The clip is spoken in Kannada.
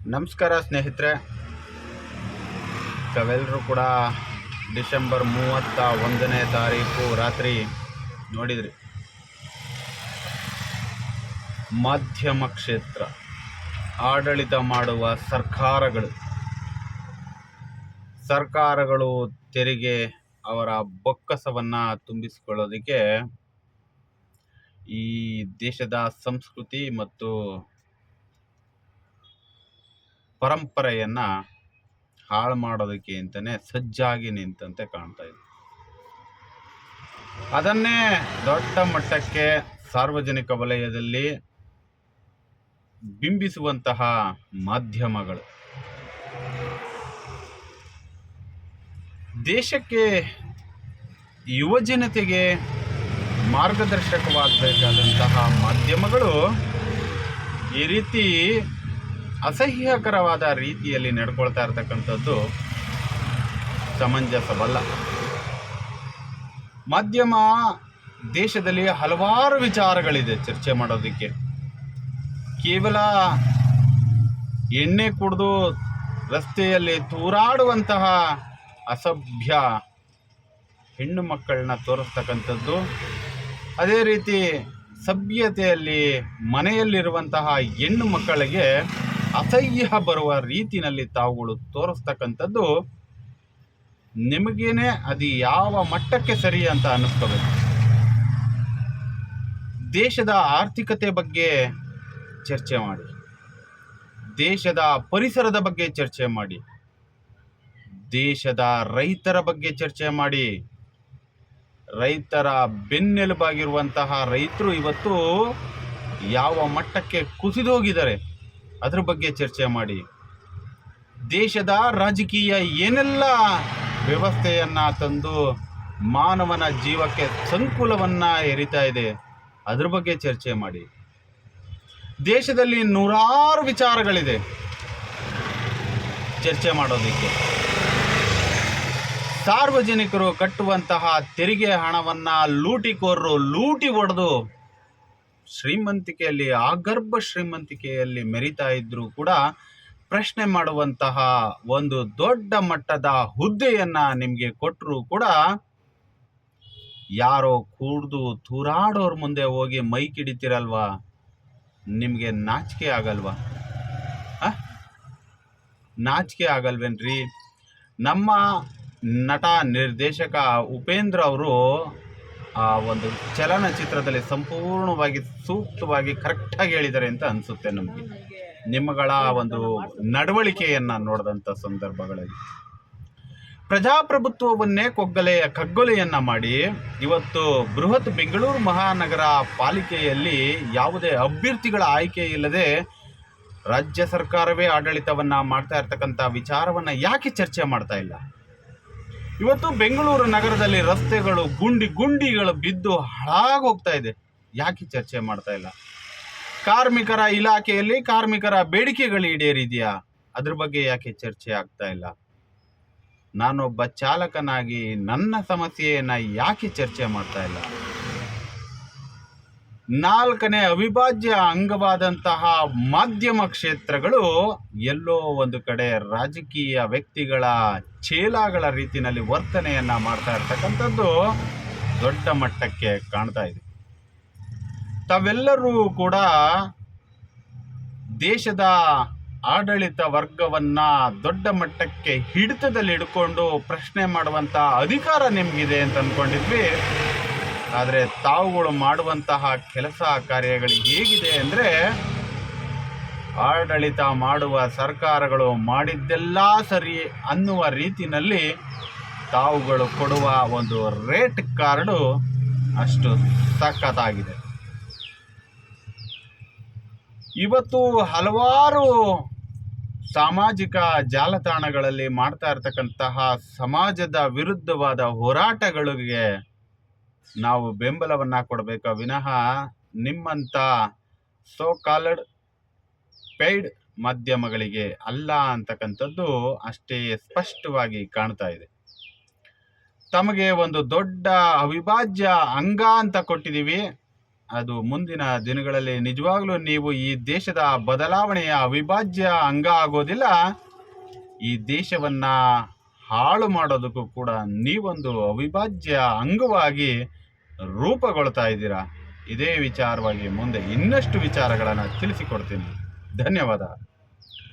ನಮಸ್ಕಾರ ಸ್ನೇಹಿತರೆ, ತಾವೆಲ್ಲರೂ ಕೂಡ ಡಿಸೆಂಬರ್ 31ನೇ ತಾರೀಕು ರಾತ್ರಿ ನೋಡಿದ್ರಿ. ಮಾಧ್ಯಮ ಕ್ಷೇತ್ರ ಆಡಳಿತ ಮಾಡುವ ಸರ್ಕಾರಗಳು ತೆರಿಗೆ ಅವರ ಬೊಕ್ಕಸವನ್ನು ತುಂಬಿಸಿಕೊಳ್ಳೋದಕ್ಕೆ ಈ ದೇಶದ ಸಂಸ್ಕೃತಿ ಮತ್ತು ಪರಂಪರೆಯನ್ನು ಹಾಳು ಮಾಡೋದಕ್ಕೆ ಅಂತಲೇ ಸಜ್ಜಾಗಿ ನಿಂತಂತೆ ಕಾಣ್ತಾ ಇದೆ. ಅದನ್ನೇ ದೊಡ್ಡ ಮಟ್ಟಕ್ಕೆ ಸಾರ್ವಜನಿಕ ವಲಯದಲ್ಲಿ ಬಿಂಬಿಸುವಂತಹ ಮಾಧ್ಯಮಗಳು ದೇಶಕ್ಕೆ ಯುವಜನತೆಗೆ ಮಾರ್ಗದರ್ಶಕವಾಗಬೇಕಾದಂತಹ ಮಾಧ್ಯಮಗಳು ಈ ರೀತಿ ಅಸಹ್ಯಕರವಾದ ರೀತಿಯಲ್ಲಿ ನಡ್ಕೊಳ್ತಾ ಇರ್ತಕ್ಕಂಥದ್ದು ಸಮಂಜಸವಲ್ಲ. ಮಾಧ್ಯಮ ದೇಶದಲ್ಲಿ ಹಲವಾರು ವಿಚಾರಗಳಿದೆ ಚರ್ಚೆ ಮಾಡೋದಕ್ಕೆ. ಕೇವಲ ಎಣ್ಣೆ ಕುಡಿದು ರಸ್ತೆಯಲ್ಲಿ ತೂರಾಡುವಂತಹ ಅಸಭ್ಯ ಹೆಣ್ಣು ಮಕ್ಕಳನ್ನ ತೋರಿಸ್ತಕ್ಕಂಥದ್ದು, ಅದೇ ರೀತಿ ಸಭ್ಯತೆಯಲ್ಲಿ ಮನೆಯಲ್ಲಿರುವಂತಹ ಹೆಣ್ಣು ಮಕ್ಕಳಿಗೆ ಅಸಹ್ಯ ಬರುವ ರೀತಿಯಲ್ಲಿ ತಾವುಗಳು ತೋರಿಸ್ತಕ್ಕಂಥದ್ದು ನಿಮಗೇನೆ ಅದು ಯಾವ ಮಟ್ಟಕ್ಕೆ ಸರಿ ಅಂತ ಅನ್ನಿಸ್ಕೋಬೇಕು. ದೇಶದ ಆರ್ಥಿಕತೆ ಬಗ್ಗೆ ಚರ್ಚೆ ಮಾಡಿ, ದೇಶದ ಪರಿಸರದ ಬಗ್ಗೆ ಚರ್ಚೆ ಮಾಡಿ, ದೇಶದ ರೈತರ ಬಗ್ಗೆ ಚರ್ಚೆ ಮಾಡಿ. ರೈತರ ಬೆನ್ನೆಲುಬಾಗಿರುವಂತಹ ರೈತರು ಇವತ್ತು ಯಾವ ಮಟ್ಟಕ್ಕೆ ಕುಸಿದೋಗಿದ್ದಾರೆ ಅದ್ರ ಬಗ್ಗೆ ಚರ್ಚೆ ಮಾಡಿ. ದೇಶದ ರಾಜಕೀಯ ಏನೆಲ್ಲ ವ್ಯವಸ್ಥೆಯನ್ನು ತಂದು ಮಾನವನ ಜೀವಕ್ಕೆ ಸಂಕುಲವನ್ನು ಎರಿತಾ ಇದೆ ಅದ್ರ ಬಗ್ಗೆ ಚರ್ಚೆ ಮಾಡಿ. ದೇಶದಲ್ಲಿ ನೂರಾರು ವಿಚಾರಗಳಿದೆ ಚರ್ಚೆ ಮಾಡೋದಕ್ಕೆ. ಸಾರ್ವಜನಿಕರು ಕಟ್ಟುವಂತಹ ತೆರಿಗೆ ಹಣವನ್ನು ಲೂಟಿಕೋರರು ಲೂಟಿ ಹೊಡೆದು ಶ್ರೀಮಂತಿಕೆಯಲ್ಲಿ, ಆಗರ್ಭ ಶ್ರೀಮಂತಿಕೆಯಲ್ಲಿ ಮೆರಿತಾ ಇದ್ರೂ ಕೂಡ ಪ್ರಶ್ನೆ ಮಾಡುವಂತಹ ಒಂದು ದೊಡ್ಡ ಮಟ್ಟದ ಹುದ್ದೆಯನ್ನು ನಿಮಗೆ ಕೊಟ್ಟರು ಕೂಡ ಯಾರೋ ಕುಡ್ದು ತೂರಾಡೋರ ಮುಂದೆ ಹೋಗಿ ಮೈ ಕಿಡಿತೀರಲ್ವಾ, ನಿಮಗೆ ನಾಚಿಕೆ ಆಗಲ್ವಾ? ನಾಚಿಕೆ ಆಗಲ್ವೇನ್ರಿ? ನಮ್ಮ ನಟ ನಿರ್ದೇಶಕ ಉಪೇಂದ್ರ ಅವರು ಆ ಒಂದು ಚಲನಚಿತ್ರದಲ್ಲಿ ಸಂಪೂರ್ಣವಾಗಿ ಸೂಕ್ತವಾಗಿ ಕರೆಕ್ಟಾಗಿ ಹೇಳಿದ್ದಾರೆ ಅಂತ ಅನಿಸುತ್ತೆ ನಮಗೆ, ನಿಮ್ಮಗಳ ಒಂದು ನಡವಳಿಕೆಯನ್ನು ನೋಡಿದಂಥ ಸಂದರ್ಭಗಳಲ್ಲಿ. ಪ್ರಜಾಪ್ರಭುತ್ವವನ್ನೇ ಕಗ್ಗೊಲೆಯನ್ನು ಮಾಡಿ ಇವತ್ತು ಬೃಹತ್ ಬೆಂಗಳೂರು ಮಹಾನಗರ ಪಾಲಿಕೆಯಲ್ಲಿ ಯಾವುದೇ ಅಭ್ಯರ್ಥಿಗಳ ಆಯ್ಕೆ ಇಲ್ಲದೆ ರಾಜ್ಯ ಸರ್ಕಾರವೇ ಆಡಳಿತವನ್ನು ಮಾಡ್ತಾ ಇರ್ತಕ್ಕಂಥ ವಿಚಾರವನ್ನು ಯಾಕೆ ಚರ್ಚೆ ಮಾಡ್ತಾ ಇಲ್ಲ? ಇವತ್ತು ಬೆಂಗಳೂರು ನಗರದಲ್ಲಿ ರಸ್ತೆಗಳು ಗುಂಡಿಗಳು ಬಿದ್ದು ಹಾಳಾಗೋಗ್ತಾ ಇದೆ, ಯಾಕೆ ಚರ್ಚೆ ಮಾಡ್ತಾ ಇಲ್ಲ? ಕಾರ್ಮಿಕರ ಇಲಾಖೆಯಲ್ಲಿ ಕಾರ್ಮಿಕರ ಬೇಡಿಕೆಗಳು ಈಡೇರಿದೆಯಾ, ಅದ್ರ ಬಗ್ಗೆ ಯಾಕೆ ಚರ್ಚೆ ಆಗ್ತಾ ಇಲ್ಲ? ನಾನೊಬ್ಬ ಚಾಲಕನಾಗಿ ನನ್ನ ಸಮಸ್ಯೆಯನ್ನು ಯಾಕೆ ಚರ್ಚೆ ಮಾಡ್ತಾ ಇಲ್ಲ? 4ನೇ ಅವಿಭಾಜ್ಯ ಅಂಗವಾದಂತಹ ಮಾಧ್ಯಮ ಕ್ಷೇತ್ರಗಳು ಎಲ್ಲೋ ಒಂದು ಕಡೆ ರಾಜಕೀಯ ವ್ಯಕ್ತಿಗಳ ಚೇಲಾಗಳ ರೀತಿಯಲ್ಲಿ ವರ್ತನೆಯನ್ನು ಮಾಡ್ತಾ ಇರ್ತಕ್ಕಂಥದ್ದು ದೊಡ್ಡ ಮಟ್ಟಕ್ಕೆ ಕಾಣ್ತಾ ಇದೆ. ತಾವೆಲ್ಲರೂ ಕೂಡ ದೇಶದ ಆಡಳಿತ ವರ್ಗವನ್ನು ದೊಡ್ಡ ಮಟ್ಟಕ್ಕೆ ಹಿಡಿತದಲ್ಲಿ ಹಿಡ್ಕೊಂಡು ಪ್ರಶ್ನೆ ಮಾಡುವಂಥ ಅಧಿಕಾರ ನಿಮಗಿದೆ ಅಂತ ಅಂದ್ಕೊಂಡಿದ್ವಿ. ಆದರೆ ತಾವುಗಳು ಮಾಡುವಂತಹ ಕೆಲಸ ಕಾರ್ಯಗಳು ಹೇಗಿದೆ ಅಂದರೆ, ಆಡಳಿತ ಮಾಡುವ ಸರ್ಕಾರಗಳು ಮಾಡಿದ್ದೆಲ್ಲ ಸರಿ ಅನ್ನುವ ರೀತಿಯಲ್ಲಿ ತಾವುಗಳು ಕೊಡುವ ಒಂದು ರೇಟ್ ಕಾರ್ಡು ಅಷ್ಟು ಸಖತ್ತಾಗಿದೆ. ಇವತ್ತು ಹಲವಾರು ಸಾಮಾಜಿಕ ಜಾಲತಾಣಗಳಲ್ಲಿ ಮಾಡ್ತಾ ಇರ್ತಕ್ಕಂತಹ ಸಮಾಜದ ವಿರುದ್ಧವಾದ ಹೋರಾಟಗಳಿಗೆ ನಾವು ಬೆಂಬಲವನ್ನು ಕೊಡಬೇಕು ವಿನಃ ನಿಮ್ಮಂಥ ಸೋ ಕಾಲ್ಡ್ ಪೇಯ್ಡ್ ಮಾಧ್ಯಮಗಳಿಗೆ ಅಲ್ಲ ಅಂತಕ್ಕಂಥದ್ದು ಅಷ್ಟೇ ಸ್ಪಷ್ಟವಾಗಿ ಕಾಣ್ತಾ ಇದೆ. ತಮಗೆ ಒಂದು ದೊಡ್ಡ ಅವಿಭಾಜ್ಯ ಅಂಗ ಅಂತ ಕೊಟ್ಟಿದ್ದೀವಿ, ಅದು ಮುಂದಿನ ದಿನಗಳಲ್ಲಿ ನಿಜವಾಗ್ಲೂ ನೀವು ಈ ದೇಶದ ಬದಲಾವಣೆಯ ಅವಿಭಾಜ್ಯ ಅಂಗ ಆಗೋದಿಲ್ಲ. ಈ ದೇಶವನ್ನ ಹಾಳು ಮಾಡೋದಕ್ಕೂ ಕೂಡ ನೀವೊಂದು ಅವಿಭಾಜ್ಯ ಅಂಗವಾಗಿ ರೂಪುಗೊಳ್ತಾ ಇದ್ದೀರಾ. ಇದೇ ವಿಚಾರವಾಗಿ ಮುಂದೆ ಇನ್ನಷ್ಟು ವಿಚಾರಗಳನ್ನು ತಿಳಿಸಿಕೊಡ್ತೀನಿ. ಧನ್ಯವಾದ.